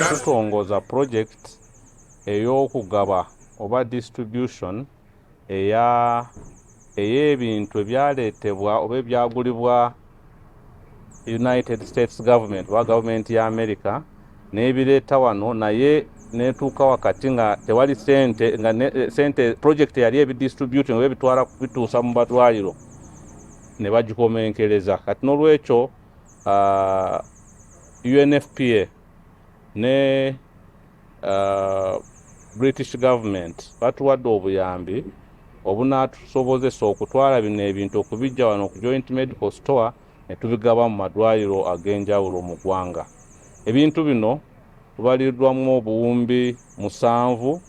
tutongoza project ey'okugaba oba distribution ey'ebintu ebyaleetebwa oba ebyagulibwa United States government oba government ya America n'ebireeta wano naye netuuka wakati nga tewali sente nga sente project yali ebidistributing oba ebitwala bituusa mu malwaliro ne bagikomenkereza. Kati n'olwekyo UNFPA ne British government batuwadde obuyambi obunaatusobozesa okutwala bino ebintu okubijja wano ku joint medical store ne tubigaba mu malwaliro ag'enjawulo mu ggwanga. Ebintu bino tubaliddwamu obuwumbi 7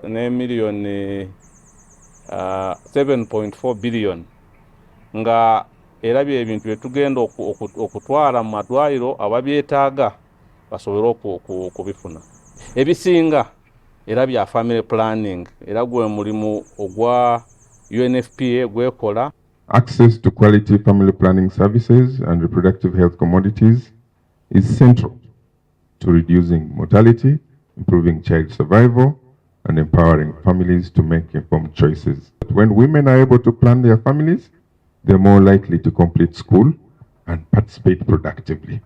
n'emiliyoni 7.4 billion nga era byebintu byetugenda okutwala mu malwaliro ababyetaaga basobole okubifuna. Ebisinga era bya family planning era gwe mulimu ogwa UNFPA gwekola. Access to quality family planning services and reproductive health commodities is central to reducing mortality, improving child survival, and empowering families to make informed choices. When women are able to plan their families, they're more likely to complete school and participate productively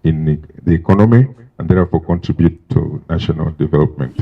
in the economy and therefore contribute to national development.